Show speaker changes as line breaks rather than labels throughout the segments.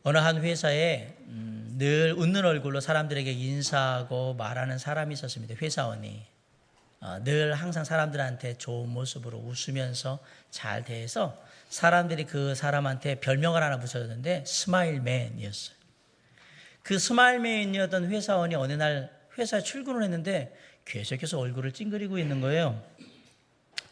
어느 한 회사에 늘 웃는 얼굴로 사람들에게 인사하고 말하는 사람이 있었습니다. 회사원이. 늘 항상 사람들한테 좋은 모습으로 웃으면서 잘 대해서 사람들이 그 사람한테 별명을 하나 붙여줬는데 스마일맨이었어요. 그 스마일맨이었던 회사원이 어느 날 회사에 출근을 했는데 계속해서 얼굴을 찡그리고 있는 거예요.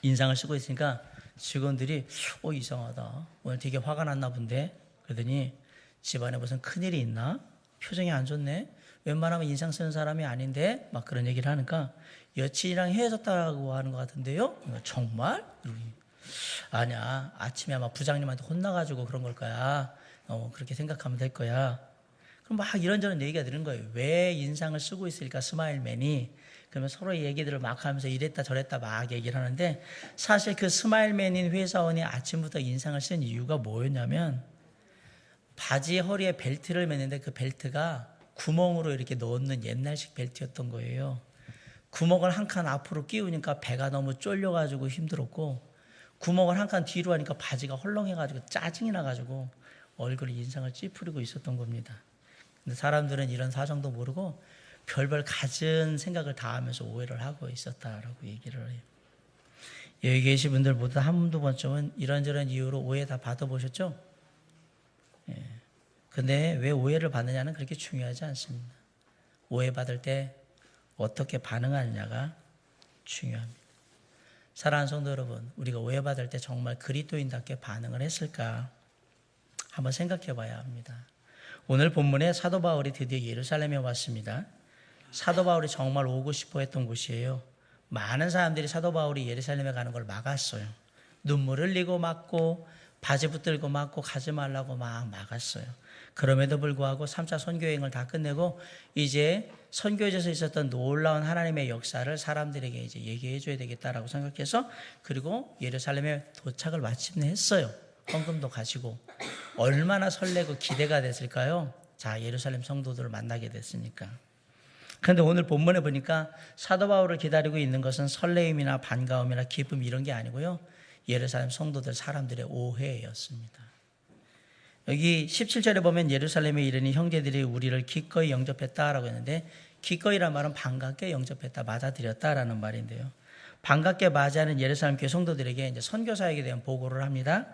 인상을 쓰고 있으니까 직원들이 이상하다. 오늘 되게 화가 났나 본데. 그러더니 집안에 무슨 큰일이 있나? 표정이 안 좋네. 웬만하면 인상 쓰는 사람이 아닌데 막 그런 얘기를 하니까 여친이랑 헤어졌다고 하는 것 같은데요. 정말? 아니야. 아침에 아마 부장님한테 혼나가지고 그런 걸 거야. 그렇게 생각하면 될 거야. 그럼 막 이런저런 얘기가 드는 거예요. 왜 인상을 쓰고 있을까 스마일맨이. 그러면 서로 얘기들을 막 하면서 이랬다 저랬다 막 얘기를 하는데 사실 그 스마일맨인 회사원이 아침부터 인상을 쓴 이유가 뭐였냐면 바지 허리에 벨트를 매는데 그 벨트가 구멍으로 이렇게 넣는 옛날식 벨트였던 거예요. 구멍을 한 칸 앞으로 끼우니까 배가 너무 쫄려가지고 힘들었고 구멍을 한 칸 뒤로 하니까 바지가 헐렁해가지고 짜증이 나가지고 얼굴에 인상을 찌푸리고 있었던 겁니다. 근데 사람들은 이런 사정도 모르고 별별 갖은 생각을 다 하면서 오해를 하고 있었다라고 얘기를 해요. 여기 계신 분들 모두 한두 번쯤은 이런저런 이유로 오해 다 받아보셨죠? 근데 왜 오해를 받느냐는 그렇게 중요하지 않습니다. 오해받을 때 어떻게 반응하느냐가 중요합니다. 사랑하는 성도 여러분, 우리가 오해받을 때 정말 그리스도인답게 반응을 했을까? 한번 생각해 봐야 합니다. 오늘 본문에 사도 바울이 드디어 예루살렘에 왔습니다. 사도 바울이 정말 오고 싶어 했던 곳이에요. 많은 사람들이 사도 바울이 예루살렘에 가는 걸 막았어요. 눈물 흘리고 막고 바지 붙들고 막고 가지 말라고 막 막았어요. 그럼에도 불구하고 3차 선교여행을 다 끝내고 이제 선교지에서 있었던 놀라운 하나님의 역사를 사람들에게 이제 얘기해 줘야 되겠다라고 생각해서 그리고 예루살렘에 도착을 마침내 했어요. 헌금도 가지고 얼마나 설레고 기대가 됐을까요? 자, 예루살렘 성도들을 만나게 됐으니까. 그런데 오늘 본문에 보니까 사도 바울을 기다리고 있는 것은 설레임이나 반가움이나 기쁨 이런 게 아니고요. 예루살렘 성도들 사람들의 오해였습니다. 여기 17절에 보면 예루살렘에 이르니 형제들이 우리를 기꺼이 영접했다라고 했는데 기꺼이란 말은 반갑게 영접했다, 맞아들였다라는 말인데요. 반갑게 맞이하는 예루살렘 교회 성도들에게 이제 선교사에게 대한 보고를 합니다.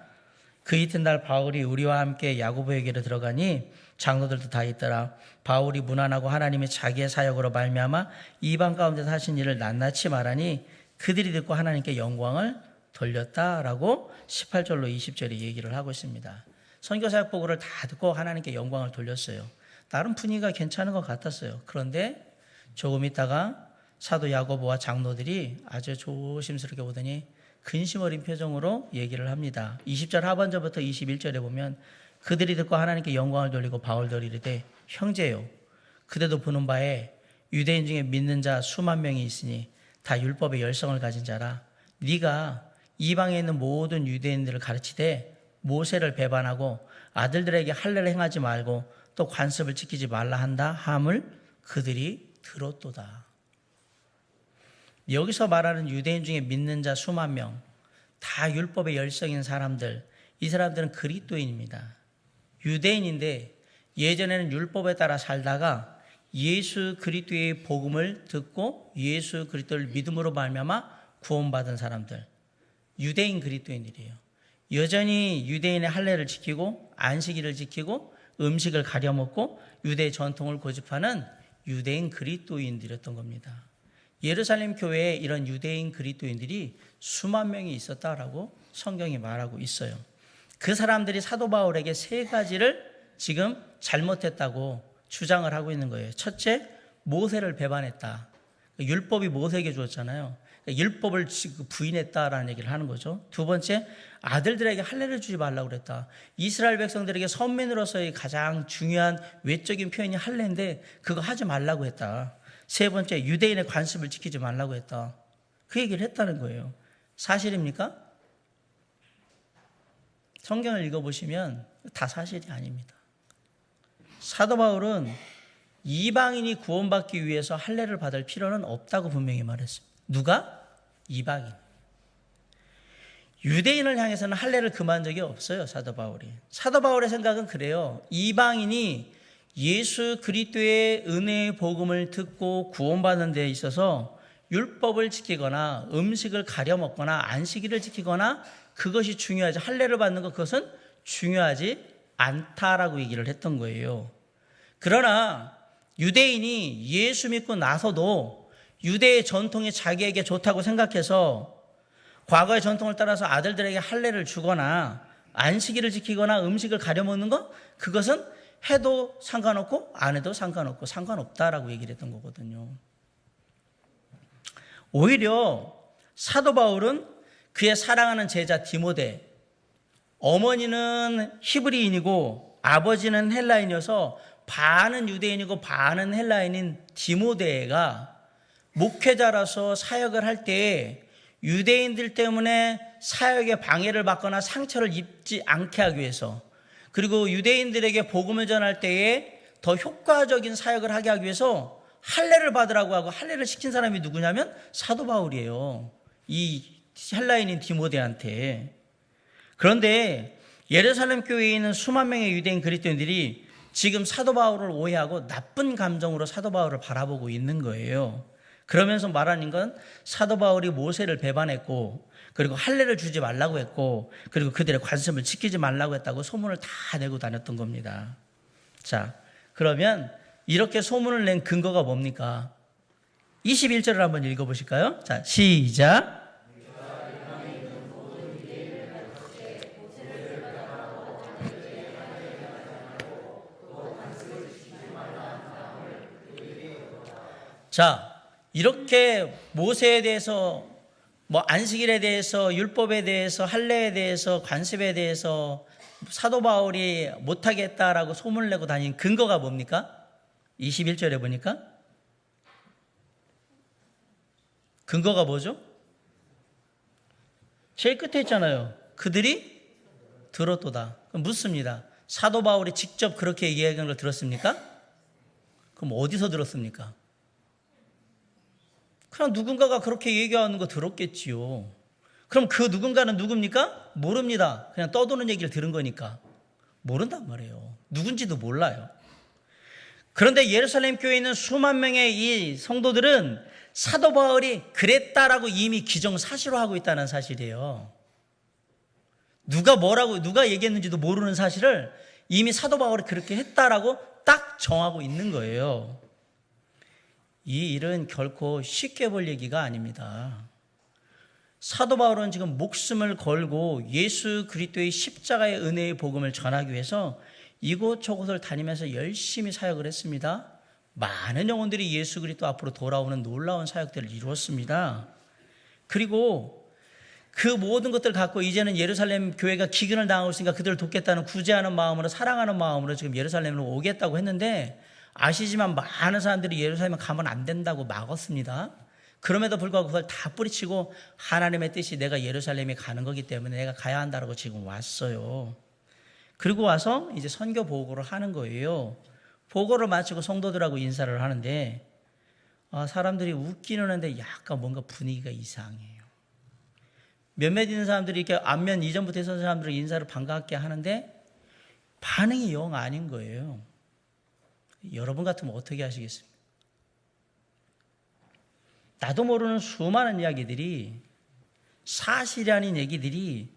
그 이튿날 바울이 우리와 함께 야고보에게로 들어가니 장로들도 다 있더라. 바울이 무난하고 하나님이 자기의 사역으로 말미암아 이방 가운데서 하신 일을 낱낱이 말하니 그들이 듣고 하나님께 영광을 돌렸다라고 18절로 20절에 얘기를 하고 있습니다. 선교사역 보고를 다 듣고 하나님께 영광을 돌렸어요. 나름 분위기가 괜찮은 것 같았어요. 그런데 조금 있다가 사도 야고보와 장로들이 아주 조심스럽게 보더니 근심 어린 표정으로 얘기를 합니다. 20절 하반절부터 21절에 보면 그들이 듣고 하나님께 영광을 돌리고 바울도 이르되 형제요 그대도 보는 바에 유대인 중에 믿는 자 수만 명이 있으니 다 율법의 열성을 가진 자라 네가 이방에 있는 모든 유대인들을 가르치되 모세를 배반하고 아들들에게 할례를 행하지 말고 또 관습을 지키지 말라 한다 함을 그들이 들었도다. 여기서 말하는 유대인 중에 믿는 자 수만 명, 다 율법의 열성인 사람들, 이 사람들은 그리스도인입니다. 유대인인데 예전에는 율법에 따라 살다가 예수 그리스도의 복음을 듣고 예수 그리스도를 믿음으로 말미암아 구원받은 사람들, 유대인 그리스도인들이에요. 여전히 유대인의 할례를 지키고 안식일을 지키고 음식을 가려 먹고 유대 전통을 고집하는 유대인 그리스도인들이었던 겁니다. 예루살렘 교회에 이런 유대인 그리스도인들이 수만 명이 있었다라고 성경이 말하고 있어요. 그 사람들이 사도 바울에게 세 가지를 지금 잘못했다고 주장을 하고 있는 거예요. 첫째, 모세를 배반했다. 율법이 모세에게 주었잖아요. 율법을 부인했다라는 얘기를 하는 거죠. 두 번째, 아들들에게 할례를 주지 말라고 그랬다. 이스라엘 백성들에게 선민으로서의 가장 중요한 외적인 표현이 할례인데 그거 하지 말라고 했다. 세 번째, 유대인의 관습을 지키지 말라고 했다. 그 얘기를 했다는 거예요. 사실입니까? 성경을 읽어보시면 다 사실이 아닙니다. 사도 바울은 이방인이 구원받기 위해서 할례를 받을 필요는 없다고 분명히 말했습니다. 누가? 이방인. 유대인을 향해서는 할례를 금한 적이 없어요, 사도 바울이. 사도 바울의 생각은 그래요. 이방인이 예수 그리스도의 은혜의 복음을 듣고 구원받는 데 있어서 율법을 지키거나 음식을 가려 먹거나 안식일을 지키거나 그것이 중요하지, 할례를 받는 것, 그것은 중요하지 않다라고 얘기를 했던 거예요. 그러나 유대인이 예수 믿고 나서도 유대의 전통이 자기에게 좋다고 생각해서 과거의 전통을 따라서 아들들에게 할례를 주거나 안식일을 지키거나 음식을 가려 먹는 것, 그것은 해도 상관없고 안 해도 상관없고 상관없다라고 얘기를 했던 거거든요. 오히려 사도 바울은 그의 사랑하는 제자 디모데, 어머니는 히브리인이고 아버지는 헬라인이어서 반은 유대인이고 반은 헬라인인 디모데가 목회자라서 사역을 할 때에 유대인들 때문에 사역에 방해를 받거나 상처를 입지 않게 하기 위해서, 그리고 유대인들에게 복음을 전할 때에 더 효과적인 사역을 하게 하기 위해서 할례를 받으라고 하고 할례를 시킨 사람이 누구냐면 사도 바울이에요. 이 헬라인인 디모데한테. 그런데 예루살렘 교회에 있는 수만 명의 유대인 그리스도인들이 지금 사도 바울을 오해하고 나쁜 감정으로 사도 바울을 바라보고 있는 거예요. 그러면서 말하는 건 사도 바울이 모세를 배반했고, 그리고 할례를 주지 말라고 했고, 그리고 그들의 관습을 지키지 말라고 했다고 소문을 다 내고 다녔던 겁니다. 자, 그러면 이렇게 소문을 낸 근거가 뭡니까? 21절을 한번 읽어보실까요? 자, 시작. 자, 이렇게 모세에 대해서, 안식일에 대해서, 율법에 대해서, 할례에 대해서, 관습에 대해서 사도 바울이 못하겠다라고 소문을 내고 다닌 근거가 뭡니까? 21절에 보니까 근거가 뭐죠? 제일 끝에 있잖아요. 그들이 들었도다. 그럼 묻습니다. 사도 바울이 직접 그렇게 얘기하는 걸 들었습니까? 그럼 어디서 들었습니까? 그냥 누군가가 그렇게 얘기하는 거 들었겠지요. 그럼 그 누군가는 누굽니까? 모릅니다. 그냥 떠도는 얘기를 들은 거니까. 모른단 말이에요. 누군지도 몰라요. 그런데 예루살렘 교회에 있는 수만 명의 이 성도들은 사도 바울이 그랬다라고 이미 기정사실화하고 있다는 사실이에요. 누가 얘기했는지도 모르는 사실을 이미 사도 바울이 그렇게 했다라고 딱 정하고 있는 거예요. 이 일은 결코 쉽게 볼 얘기가 아닙니다. 사도 바울은 지금 목숨을 걸고 예수 그리스도의 십자가의 은혜의 복음을 전하기 위해서 이곳저곳을 다니면서 열심히 사역을 했습니다. 많은 영혼들이 예수 그리스도 앞으로 돌아오는 놀라운 사역들을 이루었습니다. 그리고 그 모든 것들을 갖고 이제는 예루살렘 교회가 기근을 당하고 있으니까 그들을 돕겠다는 구제하는 마음으로, 사랑하는 마음으로 지금 예루살렘으로 오겠다고 했는데, 아시지만 많은 사람들이 예루살렘에 가면 안 된다고 막았습니다. 그럼에도 불구하고 그걸 다 뿌리치고 하나님의 뜻이 내가 예루살렘에 가는 거기 때문에 내가 가야 한다고 지금 왔어요. 그리고 와서 이제 선교 보고를 하는 거예요. 보고를 마치고 성도들하고 인사를 하는데 사람들이 웃기는 한데 약간 뭔가 분위기가 이상해요. 몇몇 있는 사람들이 이렇게 안면 이전부터 있었던 사람들을 인사를 반갑게 하는데 반응이 영 아닌 거예요. 여러분 같으면 어떻게 하시겠습니까? 나도 모르는 수많은 이야기들이, 사실이 아닌 얘기들이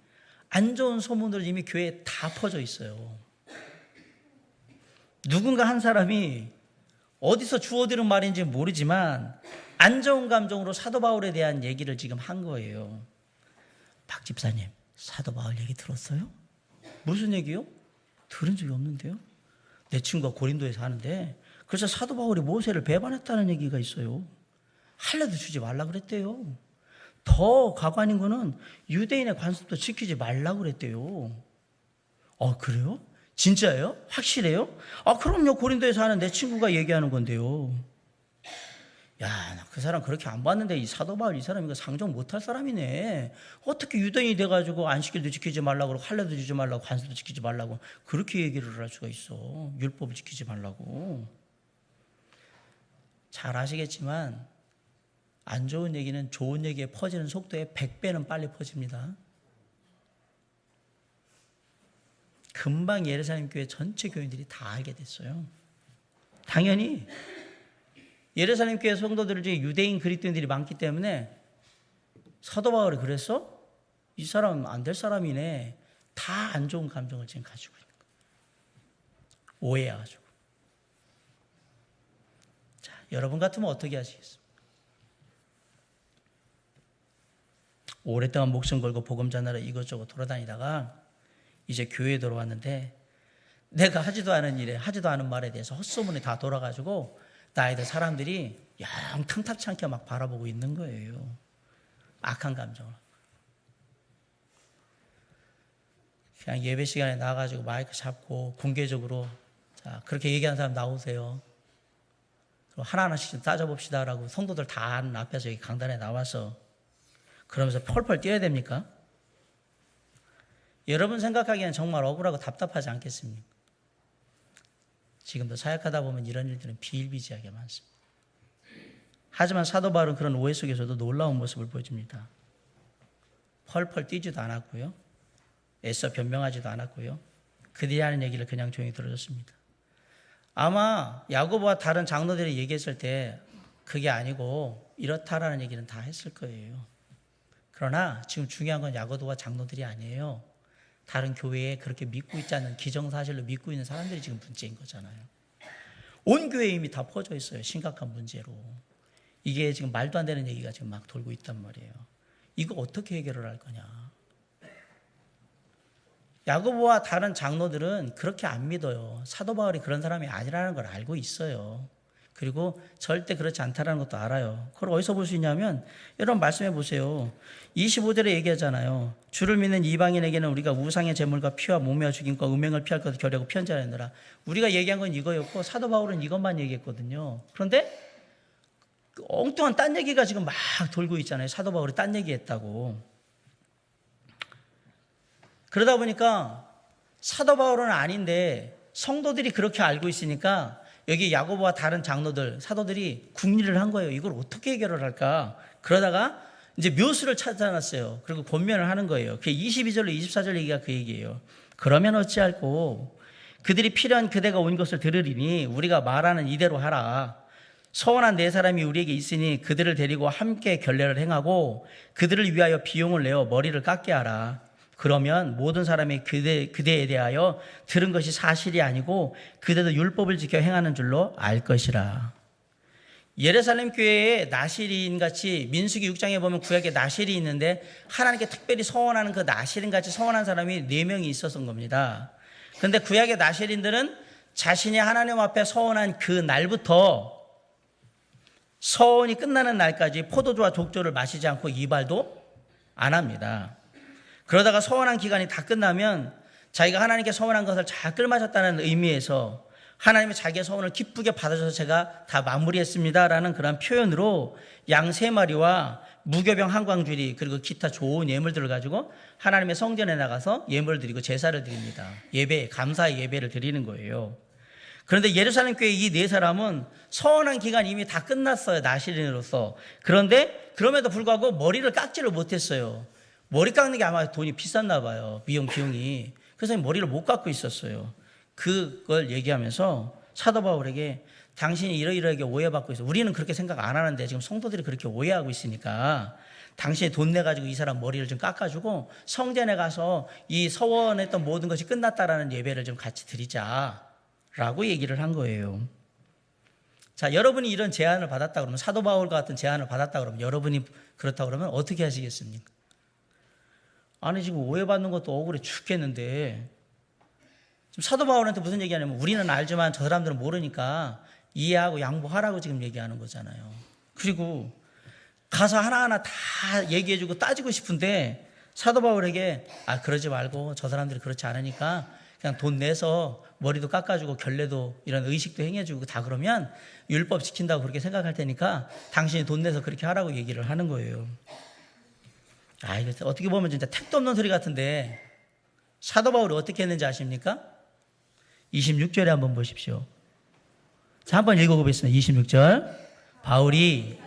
안 좋은 소문으로 이미 교회에 다 퍼져 있어요. 누군가 한 사람이 어디서 주워들은 말인지 모르지만 안 좋은 감정으로 사도 바울에 대한 얘기를 지금 한 거예요. 박 집사님, 사도 바울 얘기 들었어요? 무슨 얘기요? 들은 적이 없는데요? 내 친구가 고린도에 사는데 그래서 사도 바울이 모세를 배반했다는 얘기가 있어요. 할례도 주지 말라고 그랬대요. 더 가관인 거는 유대인의 관습도 지키지 말라고 그랬대요. 그래요? 진짜예요? 확실해요? 그럼요. 고린도에 사는 내 친구가 얘기하는 건데요. 야, 나 그 사람 그렇게 안 봤는데 이 사도 바울 이 사람 이거 상종 못할 사람이네. 어떻게 유대인이 돼가지고 안식일도 지키지 말라고 그러고 할례도 주지 말라고 관습도 지키지 말라고 그렇게 얘기를 할 수가 있어. 율법을 지키지 말라고. 잘 아시겠지만 안 좋은 얘기는 좋은 얘기에 퍼지는 속도의 100배는 빨리 퍼집니다. 금방 예루살렘 교회 전체 교인들이 다 알게 됐어요. 당연히 예루살렘 교회 성도들 중에 유대인 그리스도인들이 많기 때문에 사도 바울이 그랬어? 이 사람 안 될 사람이네. 다 안 좋은 감정을 지금 가지고 있는 거예요. 오해해가지고. 자, 여러분 같으면 어떻게 하시겠습니까? 오랫동안 목숨 걸고 복음 전하러 이것저것 돌아다니다가 이제 교회에 들어왔는데 내가 하지도 않은 일에 하지도 않은 말에 대해서 헛소문이 다 돌아가지고 나이들 사람들이 영 탐탁치 않게 막 바라보고 있는 거예요. 악한 감정을. 그냥 예배 시간에 나가지고 마이크 잡고 공개적으로 자 그렇게 얘기하는 사람 나오세요. 그럼 하나하나씩 좀 따져봅시다라고 성도들 다 아는 앞에서 여기 강단에 나와서 그러면서 펄펄 뛰어야 됩니까? 여러분 생각하기에는 정말 억울하고 답답하지 않겠습니까? 지금도 사역하다 보면 이런 일들은 비일비재하게 많습니다. 하지만 사도 바울은 그런 오해 속에서도 놀라운 모습을 보여줍니다. 펄펄 뛰지도 않았고요. 애써 변명하지도 않았고요. 그들이 하는 얘기를 그냥 조용히 들어줬습니다. 아마 야고보와 다른 장로들이 얘기했을 때 그게 아니고 이렇다라는 얘기는 다 했을 거예요. 그러나 지금 중요한 건 야고보와 장로들이 아니에요. 다른 교회에 그렇게 믿고 있지 않는 기정사실로 믿고 있는 사람들이 지금 문제인 거잖아요. 온 교회에 이미 다 퍼져 있어요. 심각한 문제로. 이게 지금 말도 안 되는 얘기가 지금 막 돌고 있단 말이에요. 이거 어떻게 해결을 할 거냐. 야고보와 다른 장로들은 그렇게 안 믿어요. 사도 바울이 그런 사람이 아니라는 걸 알고 있어요. 그리고 절대 그렇지 않다는 것도 알아요. 그걸 어디서 볼 수 있냐면 여러분 말씀해 보세요. 25절에 얘기하잖아요. 주를 믿는 이방인에게는 우리가 우상의 제물과 피와 몸매와 죽임과 음행을 피할 것을 결하고 편지하느니라. 우리가 얘기한 건 이거였고 사도 바울은 이것만 얘기했거든요. 그런데 엉뚱한 딴 얘기가 지금 막 돌고 있잖아요. 사도 바울이 딴 얘기했다고. 그러다 보니까 사도 바울은 아닌데 성도들이 그렇게 알고 있으니까 여기 야고보와 다른 장로들, 사도들이 궁리를 한 거예요. 이걸 어떻게 해결을 할까? 그러다가 이제 묘수를 찾아놨어요. 그리고 권면을 하는 거예요. 그게 22절로 24절 얘기가 그 얘기예요. 그러면 어찌할꼬? 그들이 필요한 그대가 온 것을 들으리니 우리가 말하는 이대로 하라. 서원한 네 사람이 우리에게 있으니 그들을 데리고 함께 결례를 행하고 그들을 위하여 비용을 내어 머리를 깎게 하라. 그러면 모든 사람이 그대에 대하여 들은 것이 사실이 아니고 그대도 율법을 지켜 행하는 줄로 알 것이라. 예루살렘 교회에 나실인 같이 민수기 6장에 보면 구약에 나실이 있는데 하나님께 특별히 서원하는 그 나실인 같이 서원한 사람이 4명이 있었던 겁니다. 그런데 구약의 나실인들은 자신이 하나님 앞에 서원한 그 날부터 서원이 끝나는 날까지 포도주와 독주를 마시지 않고 이발도 안 합니다. 그러다가 서원한 기간이 다 끝나면 자기가 하나님께 서원한 것을 잘 끌마셨다는 의미에서 하나님이 자기의 서원을 기쁘게 받아줘서 제가 다 마무리했습니다라는 그런 표현으로 양 3마리와 무교병 한 광주리 그리고 기타 좋은 예물들을 가지고 하나님의 성전에 나가서 예물을 드리고 제사를 드립니다. 예배, 감사의 예배를 드리는 거예요. 그런데 예루살렘 교회 이 4사람은 서원한 기간이 이미 다 끝났어요. 나실인으로서. 그런데 그럼에도 불구하고 머리를 깎지를 못했어요. 머리 깎는 게 아마 돈이 비쌌나 봐요. 비용이. 그래서 머리를 못 깎고 있었어요. 그걸 얘기하면서 사도 바울에게 당신이 이러이러하게 오해받고 있어. 우리는 그렇게 생각 안 하는데 지금 성도들이 그렇게 오해하고 있으니까 당신이 돈 내가지고 이 사람 머리를 좀 깎아주고 성전에 가서 이 서원했던 모든 것이 끝났다라는 예배를 좀 같이 드리자라고 얘기를 한 거예요. 자, 여러분이 이런 제안을 받았다 그러면 사도 바울과 같은 제안을 받았다 그러면 여러분이 그렇다 그러면 어떻게 하시겠습니까? 아니 지금 오해받는 것도 억울해 죽겠는데 지금 사도 바울한테 무슨 얘기하냐면 우리는 알지만 저 사람들은 모르니까 이해하고 양보하라고 지금 얘기하는 거잖아요. 그리고 가서 하나하나 다 얘기해주고 따지고 싶은데 사도 바울에게 그러지 말고 저 사람들이 그렇지 않으니까 그냥 돈 내서 머리도 깎아주고 결례도 이런 의식도 행해주고 다 그러면 율법 지킨다고 그렇게 생각할 테니까 당신이 돈 내서 그렇게 하라고 얘기를 하는 거예요. 이거 어떻게 보면 진짜 택도 없는 소리 같은데 사도 바울이 어떻게 했는지 아십니까? 26절에 한번 보십시오. 자, 한번 읽어보겠습니다. 26절. 바울이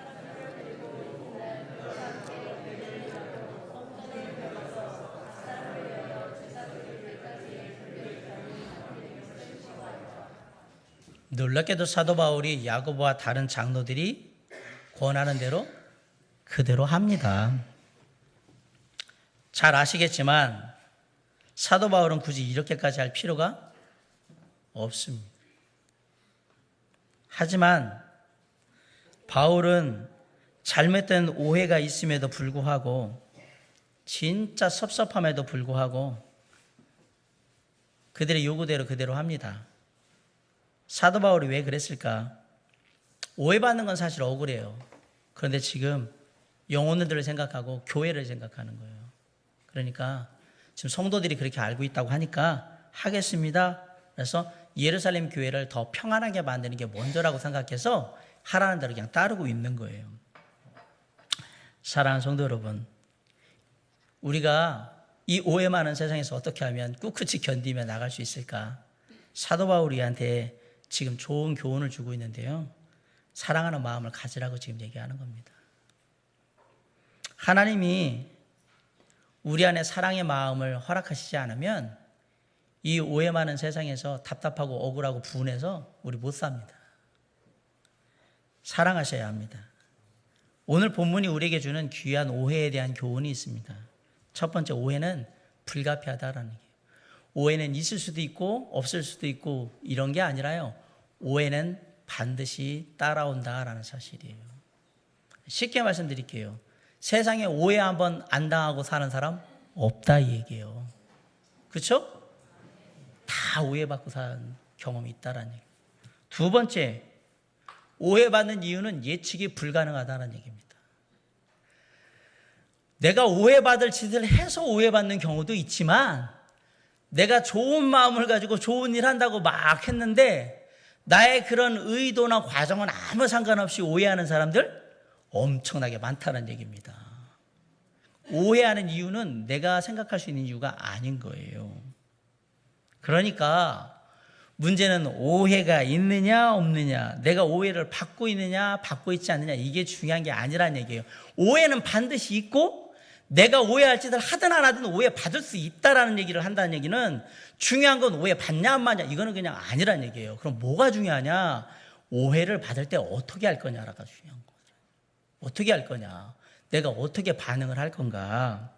놀랍게도 사도 바울이 야고보와 다른 장로들이 권하는 대로 그대로 합니다. 잘 아시겠지만 사도 바울은 굳이 이렇게까지 할 필요가 없습니다. 하지만 바울은 잘못된 오해가 있음에도 불구하고 진짜 섭섭함에도 불구하고 그들의 요구대로 그대로 합니다. 사도 바울이 왜 그랬을까? 오해받는 건 사실 억울해요. 그런데 지금 영혼들을 생각하고 교회를 생각하는 거예요. 그러니까 지금 성도들이 그렇게 알고 있다고 하니까 하겠습니다. 그래서 예루살렘 교회를 더 평안하게 만드는 게 먼저라고 생각해서 하라는 대로 그냥 따르고 있는 거예요. 사랑하는 성도 여러분, 우리가 이 오해 많은 세상에서 어떻게 하면 꿋꿋이 견디며 나갈 수 있을까? 사도 바울이 우리한테 지금 좋은 교훈을 주고 있는데요. 사랑하는 마음을 가지라고 지금 얘기하는 겁니다. 하나님이 우리 안에 사랑의 마음을 허락하시지 않으면 이 오해 많은 세상에서 답답하고 억울하고 분해서 우리 못 삽니다. 사랑하셔야 합니다. 오늘 본문이 우리에게 주는 귀한 오해에 대한 교훈이 있습니다. 첫 번째, 오해는 불가피하다라는 얘기예요. 오해는 있을 수도 있고 없을 수도 있고 이런 게 아니라요. 오해는 반드시 따라온다라는 사실이에요. 쉽게 말씀드릴게요. 세상에 오해 한번 안 당하고 사는 사람 없다 이 얘기예요. 그렇죠? 다 오해받고 산 경험이 있다라는 얘기예요. 두 번째, 오해받는 이유는 예측이 불가능하다는 얘기입니다. 내가 오해받을 짓을 해서 오해받는 경우도 있지만 내가 좋은 마음을 가지고 좋은 일 한다고 막 했는데 나의 그런 의도나 과정은 아무 상관없이 오해하는 사람들 엄청나게 많다는 얘기입니다. 오해하는 이유는 내가 생각할 수 있는 이유가 아닌 거예요. 그러니까 문제는 오해가 있느냐 없느냐, 내가 오해를 받고 있느냐 받고 있지 않느냐, 이게 중요한 게 아니라는 얘기예요. 오해는 반드시 있고 내가 오해할 짓을 하든 안 하든 오해 받을 수 있다라는 얘기를 한다는 얘기는 중요한 건 오해 받냐 안 받냐 이거는 그냥 아니라는 얘기예요. 그럼 뭐가 중요하냐? 오해를 받을 때 어떻게 할 거냐가 중요한 거죠. 어떻게 할 거냐? 내가 어떻게 반응을 할 건가?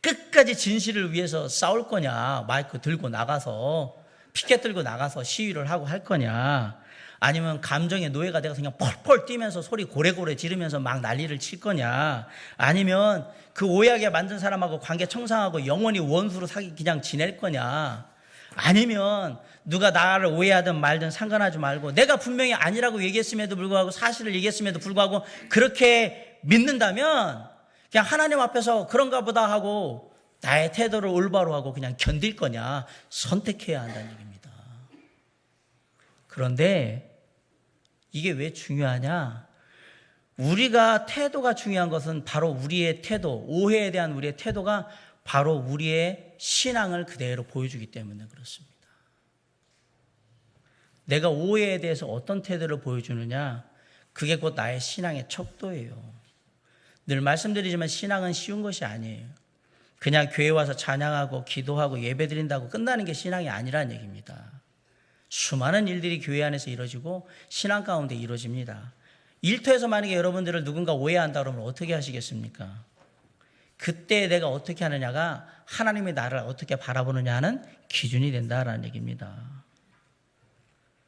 끝까지 진실을 위해서 싸울 거냐? 마이크 들고 나가서 피켓 들고 나가서 시위를 하고 할 거냐? 아니면 감정의 노예가 돼서 그냥 펄펄 뛰면서 소리 고래고래 지르면서 막 난리를 칠 거냐? 아니면 그 오해하게 만든 사람하고 관계 청산하고 영원히 원수로 그냥 지낼 거냐? 아니면 누가 나를 오해하든 말든 상관하지 말고 내가 분명히 아니라고 얘기했음에도 불구하고 사실을 얘기했음에도 불구하고 그렇게 믿는다면 그냥 하나님 앞에서 그런가 보다 하고 나의 태도를 올바로 하고 그냥 견딜 거냐? 선택해야 한다는 얘기입니다. 그런데 이게 왜 중요하냐? 우리가 태도가 중요한 것은 바로 우리의 태도, 오해에 대한 우리의 태도가 바로 우리의 신앙을 그대로 보여주기 때문에 그렇습니다. 내가 오해에 대해서 어떤 태도를 보여주느냐, 그게 곧 나의 신앙의 척도예요. 늘 말씀드리지만 신앙은 쉬운 것이 아니에요. 그냥 교회 와서 찬양하고 기도하고 예배드린다고 끝나는 게 신앙이 아니라는 얘기입니다. 수많은 일들이 교회 안에서 이루어지고 신앙 가운데 이루어집니다. 일터에서 만약에 여러분들을 누군가 오해한다 그러면 어떻게 하시겠습니까? 그때 내가 어떻게 하느냐가 하나님이 나를 어떻게 바라보느냐 하는 기준이 된다라는 얘기입니다.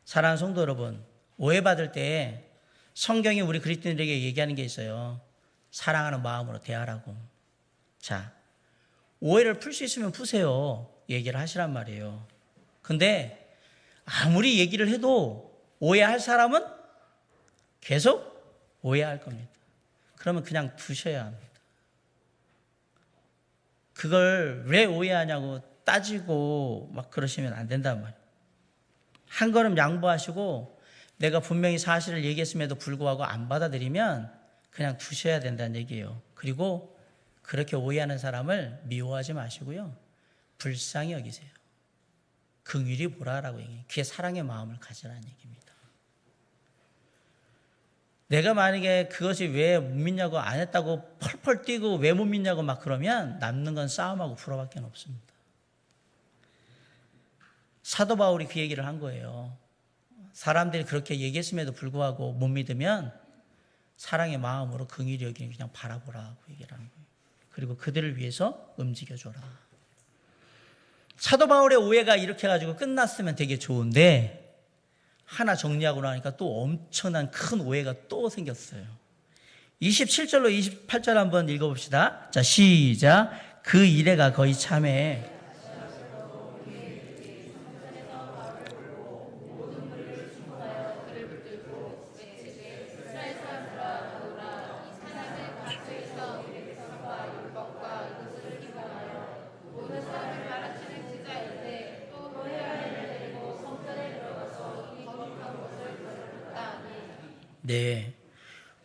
사랑하는 성도 여러분, 오해받을 때 성경이 우리 그리스도인들에게 얘기하는 게 있어요. 사랑하는 마음으로 대하라고. 자, 오해를 풀 수 있으면 푸세요. 얘기를 하시란 말이에요. 근데 아무리 얘기를 해도 오해할 사람은 계속 오해할 겁니다. 그러면 그냥 두셔야 합니다. 그걸 왜 오해하냐고 따지고 막 그러시면 안 된단 말이에요. 한 걸음 양보하시고 내가 분명히 사실을 얘기했음에도 불구하고 안 받아들이면 그냥 두셔야 된다는 얘기예요. 그리고 그렇게 오해하는 사람을 미워하지 마시고요. 불쌍히 여기세요. 긍휼히 보라라고 얘기해요. 그게 사랑의 마음을 가지라는 얘기입니다. 내가 만약에 그것이 왜 못 믿냐고 안 했다고 펄펄 뛰고 왜 못 믿냐고 막 그러면 남는 건 싸움하고 불화밖에 없습니다. 사도 바울이 그 얘기를 한 거예요. 사람들이 그렇게 얘기했음에도 불구하고 못 믿으면 사랑의 마음으로 긍휼히 여기는 그냥 바라보라고 얘기를 하는 거예요. 그리고 그들을 위해서 움직여줘라. 사도 바울의 오해가 이렇게 해가지고 끝났으면 되게 좋은데 하나 정리하고 나니까 또 엄청난 큰 오해가 또 생겼어요. 27절로 28절 한번 읽어봅시다. 자, 시작. 그 이래가 거의 참해. 네,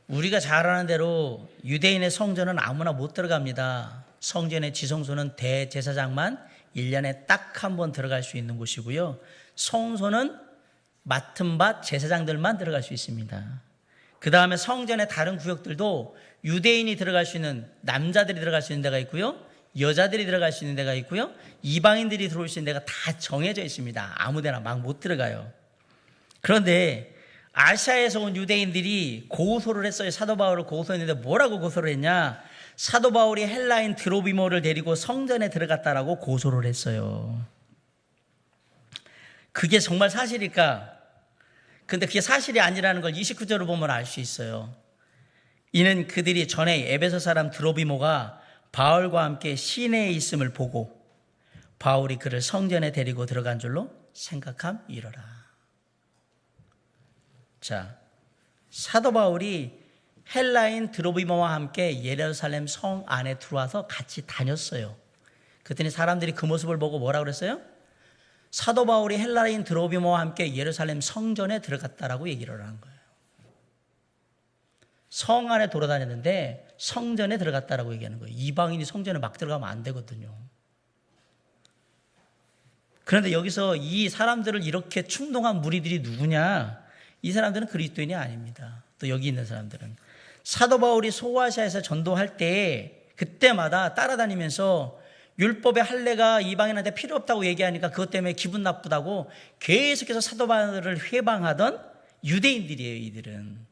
우리가 잘 아는 대로 유대인의 성전은 아무나 못 들어갑니다. 성전의 지성소는 대제사장만 1년에 딱 한 번 들어갈 수 있는 곳이고요. 성소는 맡은 바 제사장들만 들어갈 수 있습니다. 그 다음에 성전의 다른 구역들도 유대인이 들어갈 수 있는, 남자들이 들어갈 수 있는 데가 있고요, 여자들이 들어갈 수 있는 데가 있고요, 이방인들이 들어올 수 있는 데가 다 정해져 있습니다. 아무데나 막 못 들어가요. 그런데 아시아에서 온 유대인들이 고소를 했어요. 사도 바울을 고소했는데 뭐라고 고소를 했냐? 사도 바울이 헬라인 드로비모를 데리고 성전에 들어갔다라고 고소를 했어요. 그게 정말 사실일까? 근데 그게 사실이 아니라는 걸 29절을 보면 알 수 있어요. 이는 그들이 전에 에베소 사람 드로비모가 바울과 함께 시내에 있음을 보고 바울이 그를 성전에 데리고 들어간 줄로 생각함이러라. 자, 사도 바울이 헬라인 드로비모와 함께 예루살렘 성 안에 들어와서 같이 다녔어요. 그랬더니 사람들이 그 모습을 보고 뭐라고 그랬어요? 사도 바울이 헬라인 드로비모와 함께 예루살렘 성전에 들어갔다라고 얘기를 한 거예요. 성 안에 돌아다녔는데 성전에 들어갔다라고 얘기하는 거예요. 이방인이 성전에 막 들어가면 안 되거든요. 그런데 여기서 이 사람들을 이렇게 충동한 무리들이 누구냐? 이 사람들은 그리스도인이 아닙니다. 또 여기 있는 사람들은 사도 바울이 소아시아에서 전도할 때 그때마다 따라다니면서 율법의 할례가 이방인한테 필요 없다고 얘기하니까 그것 때문에 기분 나쁘다고 계속해서 사도 바울을 회방하던 유대인들이에요. 이들은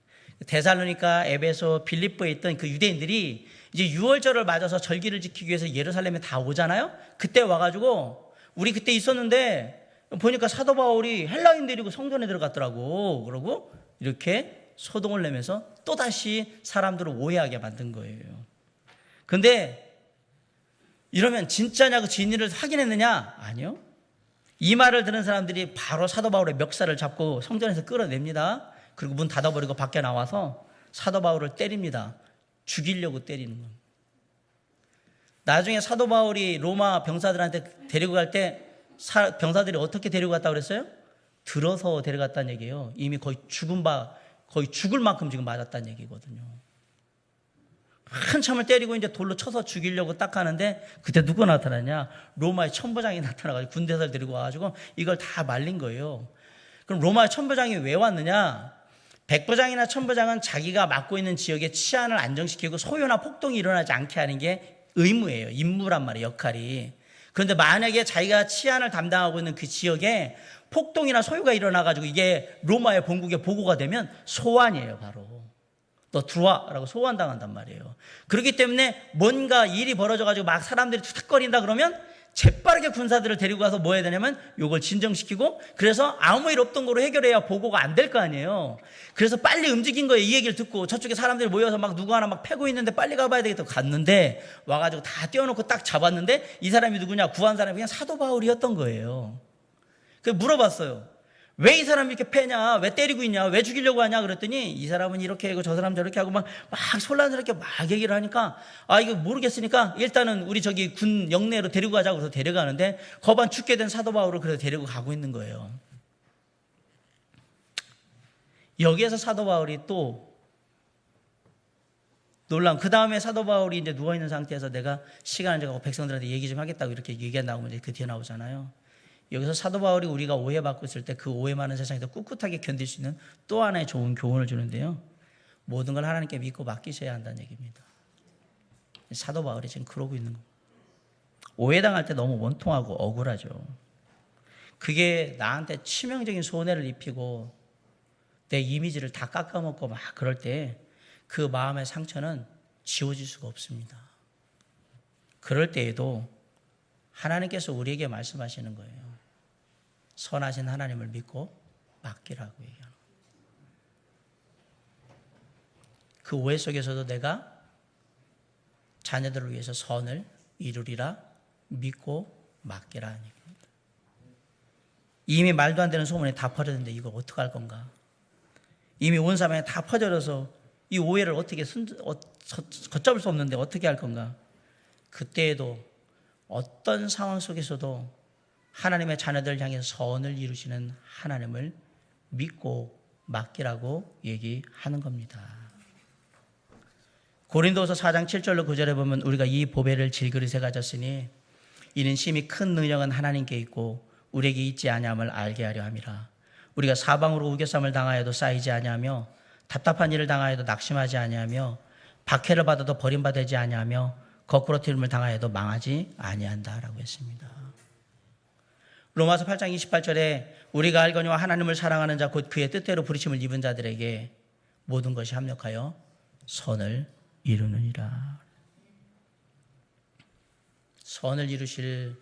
데살로니가, 에베소, 빌립보에 있던 그 유대인들이 이제 유월절을 맞아서 절기를 지키기 위해서 예루살렘에 다 오잖아요. 그때 와가지고 우리 그때 있었는데 보니까 사도 바울이 헬라인 데리고 성전에 들어갔더라고. 그러고 이렇게 소동을 내면서 또다시 사람들을 오해하게 만든 거예요. 근데 이러면 진짜냐고 진위를 확인했느냐? 아니요. 이 말을 들은 사람들이 바로 사도 바울의 멱살을 잡고 성전에서 끌어냅니다. 그리고 문 닫아버리고 밖에 나와서 사도 바울을 때립니다. 죽이려고 때리는 겁니다. 나중에 사도 바울이 로마 병사들한테 데리고 갈 때 병사들이 어떻게 데리고 갔다고 그랬어요? 들어서 데려갔다는 얘기예요. 이미 거의 거의 죽을 만큼 지금 맞았다는 얘기거든요. 한참을 때리고 이제 돌로 쳐서 죽이려고 딱 하는데 그때 누가 나타나냐? 로마의 천부장이 나타나가지고 군대사를 데리고 와가지고 이걸 다 말린 거예요. 그럼 로마의 천부장이 왜 왔느냐? 백부장이나 천부장은 자기가 맡고 있는 지역의 치안을 안정시키고 소요나 폭동이 일어나지 않게 하는 게 의무예요. 임무란 말이에요. 역할이. 그런데 만약에 자기가 치안을 담당하고 있는 그 지역에 폭동이나 소요가 일어나가지고 이게 로마의 본국에 보고가 되면 소환이에요. 바로. 너 들어와 라고 소환당한단 말이에요. 그렇기 때문에 뭔가 일이 벌어져가지고 막 사람들이 투닥거린다 그러면 재빠르게 군사들을 데리고 가서 뭐 해야 되냐면 요걸 진정시키고 그래서 아무 일 없던 거로 해결해야 보고가 안 될 거 아니에요. 그래서 빨리 움직인 거예요. 이 얘기를 듣고 저쪽에 사람들이 모여서 막 누구 하나 막 패고 있는데 빨리 가봐야 되겠다 갔는데 와가지고 다 떼어놓고 딱 잡았는데 이 사람이 누구냐? 구한 사람이 그냥 사도 바울이었던 거예요. 그래서 물어봤어요. 왜 이 사람이 이렇게 패냐? 왜 때리고 있냐? 왜 죽이려고 하냐? 그랬더니 이 사람은 이렇게 하고 저 사람 저렇게 하고 막 혼란스럽게 막 얘기를 하니까 이거 모르겠으니까 일단은 우리 저기 군 영내로 데리고 가자고 해서 데려가는데 거반 죽게 된 사도 바울을 그래서 데리고 가고 있는 거예요. 여기에서 사도 바울이 또 놀라운 그 다음에 사도 바울이 이제 누워있는 상태에서 내가 시간을 정하고 백성들한테 얘기 좀 하겠다고 이렇게 얘기가 나오면 이제 그 뒤에 나오잖아요. 여기서 사도 바울이 우리가 오해받고 있을 때 그 오해 많은 세상에서 꿋꿋하게 견딜 수 있는 또 하나의 좋은 교훈을 주는데요. 모든 걸 하나님께 믿고 맡기셔야 한다는 얘기입니다. 사도 바울이 지금 그러고 있는 거예요. 오해당할 때 너무 원통하고 억울하죠. 그게 나한테 치명적인 손해를 입히고 내 이미지를 다 깎아먹고 막 그럴 때 그 마음의 상처는 지워질 수가 없습니다. 그럴 때에도 하나님께서 우리에게 말씀하시는 거예요. 선하신 하나님을 믿고 맡기라고 얘기하는 거예요. 그 오해 속에서도 내가 자녀들을 위해서 선을 이루리라 믿고 맡기라는 얘기입니다. 이미 말도 안 되는 소문이 다 퍼졌는데 이거 어떡할 건가? 이미 온 사방에 다 퍼져서 이 오해를 어떻게 걷잡을 수 없는데 어떻게 할 건가? 그때에도 어떤 상황 속에서도 하나님의 자녀들을 향해서 선을 이루시는 하나님을 믿고 맡기라고 얘기하는 겁니다. 고린도서 4장 7절로 9절에 보면 우리가 이 보배를 질그릇에 가졌으니 이는 심히 큰 능력은 하나님께 있고 우리에게 있지 아니함을 알게 하려 함이라. 우리가 사방으로 우겨쌈을 당하여도 쌓이지 아니하며 답답한 일을 당하여도 낙심하지 아니하며 박해를 받아도 버림받지 아니하며 거꾸로 틀림을 당하여도 망하지 아니한다라고 했습니다. 로마서 8장 28절에 우리가 알거니와 하나님을 사랑하는 자 곧 그의 뜻대로 부르심을 입은 자들에게 모든 것이 합력하여 선을 이루느니라. 선을 이루실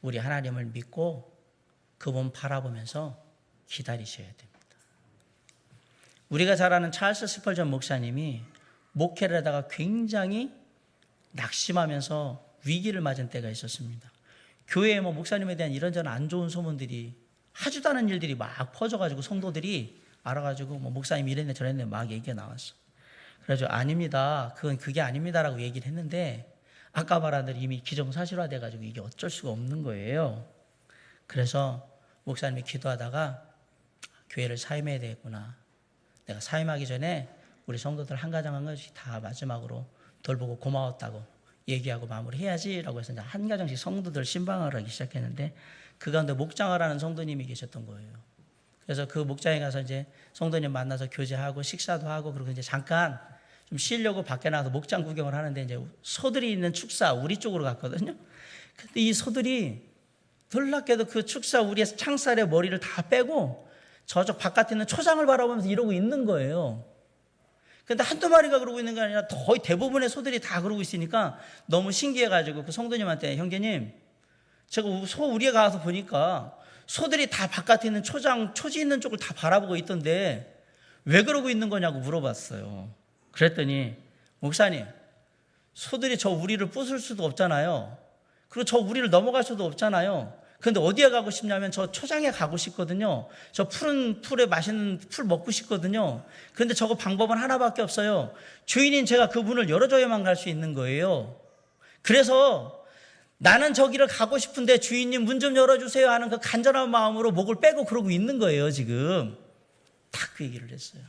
우리 하나님을 믿고 그분 바라보면서 기다리셔야 됩니다. 우리가 잘 아는 찰스 스펄전 목사님이 목회를 하다가 굉장히 낙심하면서 위기를 맞은 때가 있었습니다. 교회에 목사님에 대한 이런저런 안 좋은 소문들이 하지도 않은 일들이 막 퍼져가지고 성도들이 알아가지고 목사님 이랬네 저랬네 막 얘기가 나왔어. 그래서 아닙니다. 그게 아닙니다라고 얘기를 했는데 아까 말한 대로 이미 기정사실화돼가지고 이게 어쩔 수가 없는 거예요. 그래서 목사님이 기도하다가 교회를 사임해야 되겠구나. 내가 사임하기 전에 우리 성도들 한 가정 한 가정씩 다 마지막으로 돌보고 고마웠다고 얘기하고 마무리해야지라고 해서 이제 한 가정씩 성도들 신방을 하기 시작했는데 그 가운데 목장을 하는 성도님이 계셨던 거예요. 그래서 그 목장에 가서 이제 성도님 만나서 교제하고 식사도 하고 그리고 이제 잠깐 좀 쉬려고 밖에 나가서 목장 구경을 하는데 이제 소들이 있는 축사 우리 쪽으로 갔거든요. 근데 이 소들이 놀랍게도 그 축사 우리의 창살에 머리를 다 빼고 저쪽 바깥에 있는 초장을 바라보면서 이러고 있는 거예요. 근데 한두 마리가 그러고 있는 게 아니라 거의 대부분의 소들이 다 그러고 있으니까 너무 신기해가지고 그 성도님한테 형제님 제가 소 우리에 가서 보니까 소들이 다 바깥에 있는 초지 있는 쪽을 다 바라보고 있던데 왜 그러고 있는 거냐고 물어봤어요. 그랬더니 목사님 소들이 저 우리를 부술 수도 없잖아요. 그리고 저 우리를 넘어갈 수도 없잖아요. 그런데 어디에 가고 싶냐면 저 초장에 가고 싶거든요. 저 푸른 풀에 맛있는 풀 먹고 싶거든요. 그런데 저거 방법은 하나밖에 없어요. 주인인 제가 그 문을 열어줘야만 갈 수 있는 거예요. 그래서 나는 저기를 가고 싶은데 주인님 문 좀 열어주세요 하는 그 간절한 마음으로 목을 빼고 그러고 있는 거예요. 지금 딱 그 얘기를 했어요.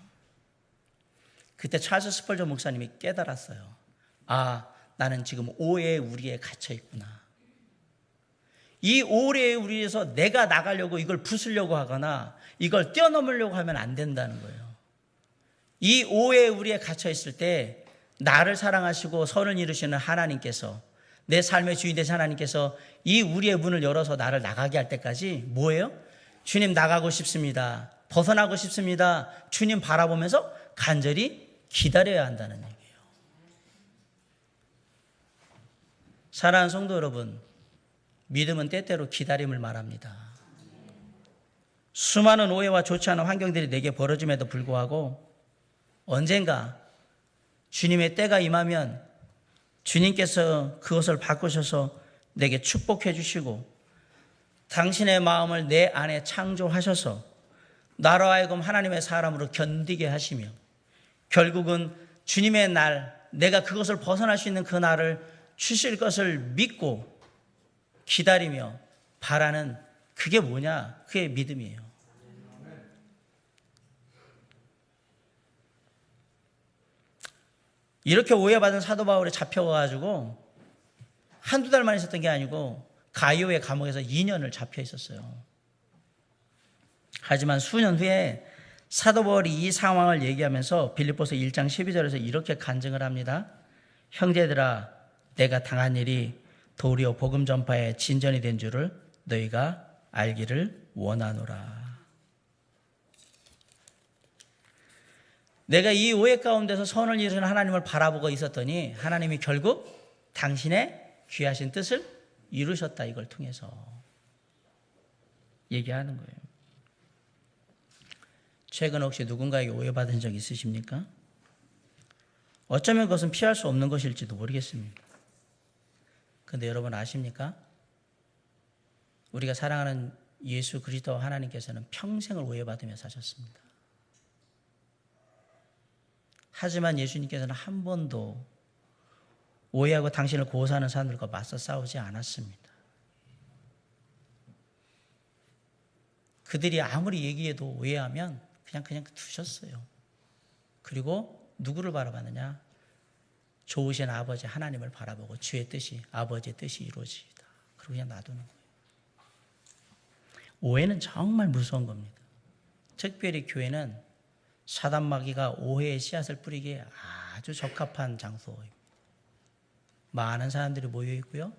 그때 찰스 스펄전 목사님이 깨달았어요. 아, 나는 지금 오해의 우리에 갇혀 있구나. 이 오해의 우리에서 내가 나가려고 이걸 부수려고 하거나 이걸 뛰어넘으려고 하면 안 된다는 거예요. 이 오해의 우리에 갇혀 있을 때 나를 사랑하시고 선을 이루시는 하나님께서 내 삶의 주인 되신 하나님께서 이 우리의 문을 열어서 나를 나가게 할 때까지 뭐예요? 주님 나가고 싶습니다. 벗어나고 싶습니다. 주님 바라보면서 간절히 기다려야 한다는 얘기예요. 사랑하는 성도 여러분, 믿음은 때때로 기다림을 말합니다. 수많은 오해와 좋지 않은 환경들이 내게 벌어짐에도 불구하고 언젠가 주님의 때가 임하면 주님께서 그것을 바꾸셔서 내게 축복해 주시고 당신의 마음을 내 안에 창조하셔서 나로 하여금 하나님의 사람으로 견디게 하시며 결국은 주님의 날, 내가 그것을 벗어날 수 있는 그 날을 주실 것을 믿고 기다리며 바라는 그게 뭐냐? 그게 믿음이에요. 이렇게 오해받은 사도 바울이 잡혀가지고 한두 달만 있었던 게 아니고 가이오의 감옥에서 2년을 잡혀 있었어요. 하지만 수년 후에 사도 바울이 이 상황을 얘기하면서 빌립보서 1장 12절에서 이렇게 간증을 합니다. 형제들아, 내가 당한 일이 도리어 복음 전파의 진전이 된 줄을 너희가 알기를 원하노라. 내가 이 오해 가운데서 선을 이루는 하나님을 바라보고 있었더니 하나님이 결국 당신의 귀하신 뜻을 이루셨다. 이걸 통해서 얘기하는 거예요. 최근 혹시 누군가에게 오해받은 적 있으십니까? 어쩌면 그것은 피할 수 없는 것일지도 모르겠습니다. 그런데 여러분 아십니까? 우리가 사랑하는 예수 그리스도 하나님께서는 평생을 오해받으며 사셨습니다. 하지만 예수님께서는 한 번도 오해하고 당신을 고소하는 사람들과 맞서 싸우지 않았습니다. 그들이 아무리 얘기해도 오해하면 그냥 두셨어요. 그리고 누구를 바라봤느냐? 좋으신 아버지 하나님을 바라보고 주의 뜻이, 아버지의 뜻이 이루어지이다. 그리고 그냥 놔두는 거예요. 오해는 정말 무서운 겁니다. 특별히 교회는 사단 마귀가 오해의 씨앗을 뿌리기에 아주 적합한 장소입니다. 많은 사람들이 모여 있고요.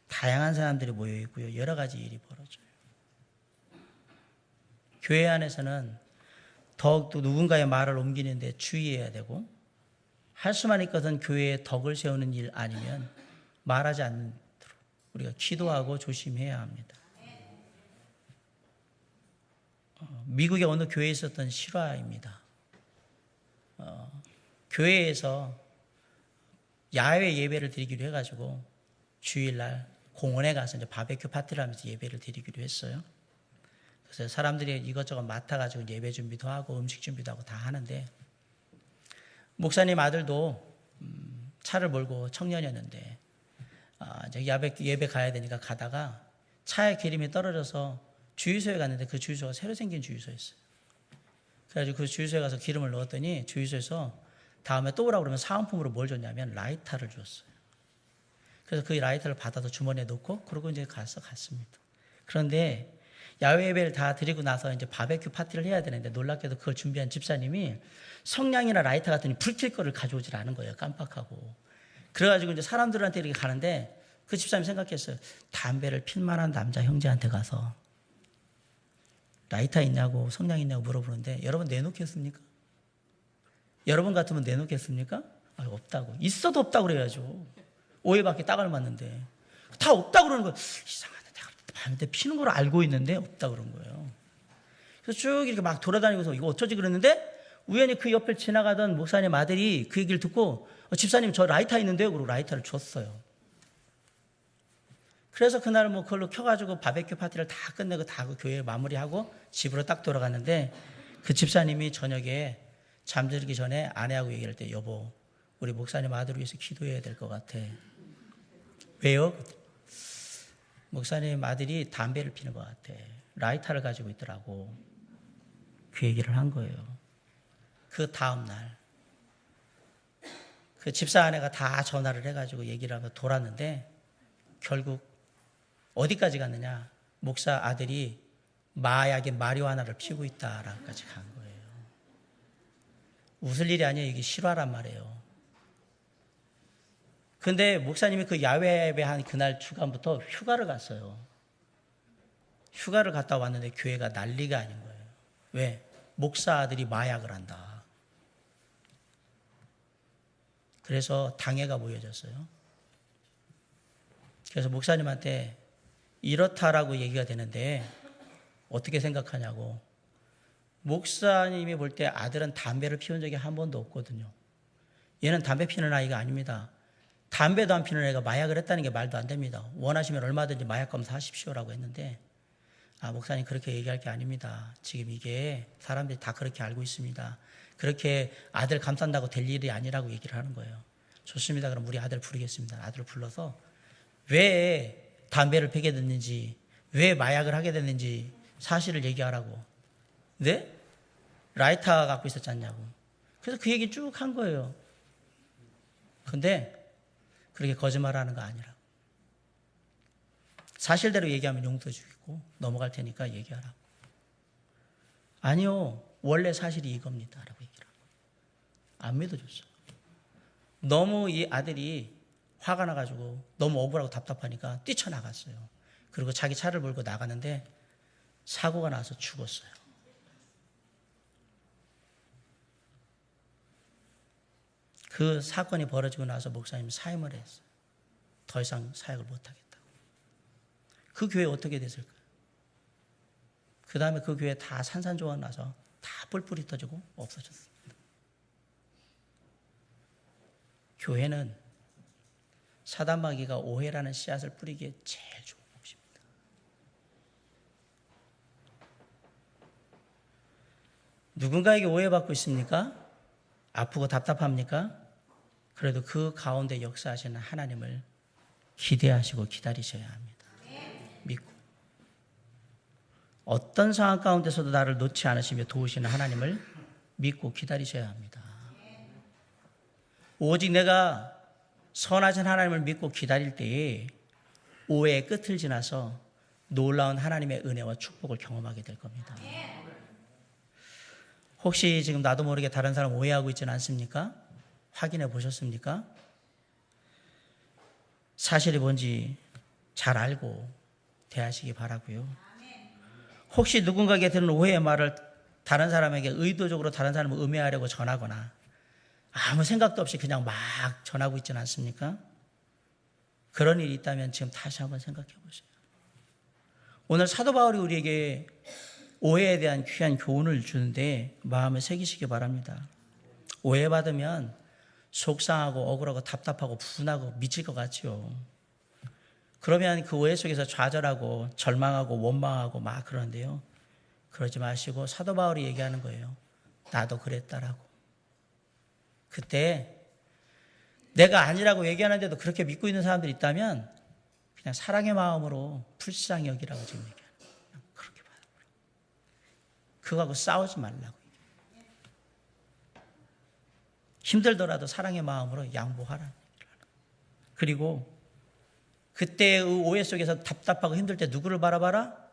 다양한 사람들이 모여 있고요. 여러 가지 일이 벌어져요. 교회 안에서는 더욱더 누군가의 말을 옮기는데 주의해야 되고, 할 수만 있거든 교회에 덕을 세우는 일 아니면 말하지 않도록 우리가 기도하고 조심해야 합니다. 미국의 어느 교회에 있었던 실화입니다. 교회에서 야외 예배를 드리기로 해가지고 주일날 공원에 가서 이제 바베큐 파티를 하면서 예배를 드리기로 했어요. 그래서 사람들이 이것저것 맡아가지고 예배 준비도 하고 음식 준비도 하고 다 하는데, 목사님 아들도 차를 몰고 청년이었는데 이제 예배 가야 되니까 가다가 차에 기름이 떨어져서 주유소에 갔는데 그 주유소가 새로 생긴 주유소였어요. 그래가지고 그 주유소에 가서 기름을 넣었더니 주유소에서 다음에 또 오라고 그러면 사은품으로 뭘 줬냐면 라이터를 줬어요. 그래서 그 라이터를 받아서 주머니에 넣고 그러고 이제 갔습니다. 그런데 야외 예배를 다 드리고 나서 이제 바베큐 파티를 해야 되는데 놀랍게도 그걸 준비한 집사님이 성냥이나 라이터 같은 불킬 거를 가져오질 않은 거예요. 깜빡하고. 그래가지고 이제 사람들한테 이렇게 가는데 그 집사님이 생각했어요. 담배를 필 만한 남자 형제한테 가서 라이터 있냐고 성냥 있냐고 물어보는데, 여러분 내놓겠습니까? 여러분 같으면 내놓겠습니까? 없다고. 있어도 없다고 그래야죠. 오해밖에 딱 알맞는데. 다 없다고 그러는 거예요. 이상하네. 내가 밤에 피는 걸 알고 있는데 없다고 그런 거예요. 그래서 쭉 이렇게 막 돌아다니면서 이거 어쩌지 그랬는데, 우연히 그 옆을 지나가던 목사님 아들이 그 얘기를 듣고 집사님 저 라이터 있는데요? 그러고 라이터를 줬어요. 그래서 그날 뭐 그걸로 켜가지고 바베큐 파티를 다 끝내고 다 그 교회 마무리하고 집으로 딱 돌아갔는데, 그 집사님이 저녁에 잠들기 전에 아내하고 얘기할 때, 여보 우리 목사님 아들을 위해서 기도해야 될 것 같아. 왜요? 목사님 아들이 담배를 피는 것 같아. 라이터를 가지고 있더라고. 그 얘기를 한 거예요. 그 다음날 그 집사 아내가 다 전화를 해가지고 얘기를 하고 돌았는데, 결국 어디까지 갔느냐? 목사 아들이 마약의 마리화나를 피우고 있다라고까지 간 거예요. 웃을 일이 아니에요. 이게 실화란 말이에요. 근데 목사님이 그 야외 예배한 그날 주간부터 휴가를 갔어요. 휴가를 갔다 왔는데 교회가 난리가 아닌 거예요. 왜? 목사 아들이 마약을 한다. 그래서 당회가 모여졌어요. 그래서 목사님한테 이렇다라고 얘기가 되는데 어떻게 생각하냐고. 목사님이 볼 때 아들은 담배를 피운 적이 한 번도 없거든요. 얘는 담배 피는 아이가 아닙니다. 담배도 안 피는 애가 마약을 했다는 게 말도 안 됩니다. 원하시면 얼마든지 마약 검사 하십시오라고 했는데, 목사님 그렇게 얘기할 게 아닙니다. 지금 이게 사람들이 다 그렇게 알고 있습니다. 그렇게 아들 감싼다고 될 일이 아니라고 얘기를 하는 거예요. 좋습니다. 그럼 우리 아들 부르겠습니다. 아들을 불러서 왜 담배를 피게 됐는지, 왜 마약을 하게 됐는지 사실을 얘기하라고. 네? 라이터 갖고 있었지 않냐고. 그래서 그 얘기 쭉 한 거예요. 근데 그렇게 거짓말하는 거 아니라고. 사실대로 얘기하면 용서 주고 넘어갈 테니까 얘기하라고. 아니요, 원래 사실이 이겁니다 라고 얘기를 하고. 안 믿어줬어요. 너무 이 아들이 화가 나가지고 너무 억울하고 답답하니까 뛰쳐나갔어요. 그리고 자기 차를 몰고 나가는데 사고가 나서 죽었어요. 그 사건이 벌어지고 나서 목사님 사임을 했어요. 더 이상 사역을 못하겠다고. 그 교회 어떻게 됐을까요? 그 다음에 그 교회 다 산산조각 나서 다 뿔뿔이 터지고 없어졌습니다. 교회는 사단마귀가 오해라는 씨앗을 뿌리기에 제일 좋은 곳입니다. 누군가에게 오해받고 있습니까? 아프고 답답합니까? 그래도 그 가운데 역사하시는 하나님을 기대하시고 기다리셔야 합니다. 믿고. 어떤 상황 가운데서도 나를 놓지 않으시며 도우시는 하나님을 믿고 기다리셔야 합니다. 오직 내가 선하신 하나님을 믿고 기다릴 때에 오해의 끝을 지나서 놀라운 하나님의 은혜와 축복을 경험하게 될 겁니다. 혹시 지금 나도 모르게 다른 사람 오해하고 있지는 않습니까? 확인해 보셨습니까? 사실이 뭔지 잘 알고 대하시기 바라고요. 혹시 누군가에게 들은 오해의 말을 다른 사람에게 의도적으로 다른 사람을 음해하려고 전하거나 아무 생각도 없이 그냥 막 전하고 있지는 않습니까? 그런 일이 있다면 지금 다시 한번 생각해 보세요. 오늘 사도 바울이 우리에게 오해에 대한 귀한 교훈을 주는데 마음을 새기시기 바랍니다. 오해받으면 속상하고 억울하고 답답하고 분하고 미칠 것 같죠. 그러면 그 오해 속에서 좌절하고 절망하고 원망하고 막 그러는데요. 그러지 마시고 사도 바울이 얘기하는 거예요. 나도 그랬다라고. 그때 내가 아니라고 얘기하는데도 그렇게 믿고 있는 사람들이 있다면 그냥 사랑의 마음으로 불쌍히 여기라고 지금 얘기하는 거예요. 그냥 그렇게 받아버려. 그거하고 싸우지 말라고. 힘들더라도 사랑의 마음으로 양보하라는 얘기를 하는 거예요. 그리고 그때의 오해 속에서 답답하고 힘들 때 누구를 바라봐라?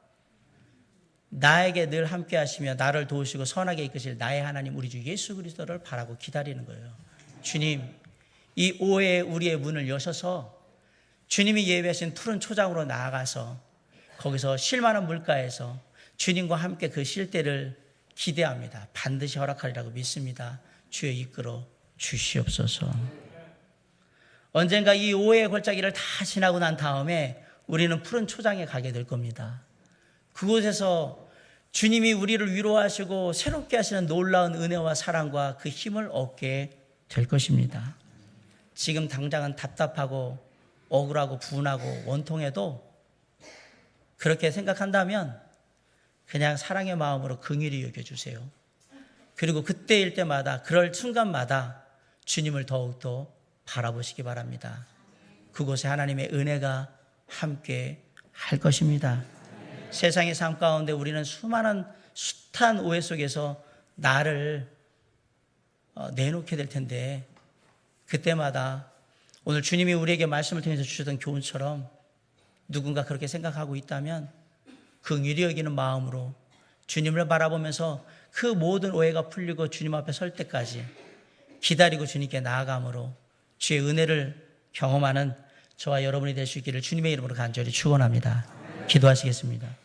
나에게 늘 함께 하시며 나를 도우시고 선하게 이끄실 나의 하나님 우리 주 예수 그리스도를 바라고 기다리는 거예요. 주님, 이 오해의 우리의 문을 여셔서 주님이 예배하신 푸른 초장으로 나아가서 거기서 쉴 만한 물가에서 주님과 함께 그 쉴 때를 기대합니다. 반드시 허락하리라고 믿습니다. 주여 이끌어 주시옵소서. 언젠가 이 오해의 골짜기를 다 지나고 난 다음에 우리는 푸른 초장에 가게 될 겁니다. 그곳에서 주님이 우리를 위로하시고 새롭게 하시는 놀라운 은혜와 사랑과 그 힘을 얻게 될 것입니다. 지금 당장은 답답하고 억울하고 분하고 원통해도 그렇게 생각한다면 그냥 사랑의 마음으로 긍휼히 여겨주세요. 그리고 그때일 때마다 그럴 순간마다 주님을 더욱더 바라보시기 바랍니다. 그곳에 하나님의 은혜가 함께 할 것입니다. 세상의 삶 가운데 우리는 수많은 숱한 오해 속에서 나를 내놓게 될 텐데 그때마다 오늘 주님이 우리에게 말씀을 통해서 주셨던 교훈처럼 누군가 그렇게 생각하고 있다면 긍휼히 여기는 마음으로 주님을 바라보면서 그 모든 오해가 풀리고 주님 앞에 설 때까지 기다리고 주님께 나아감으로 주의 은혜를 경험하는 저와 여러분이 될 수 있기를 주님의 이름으로 간절히 축원합니다. 기도하시겠습니다.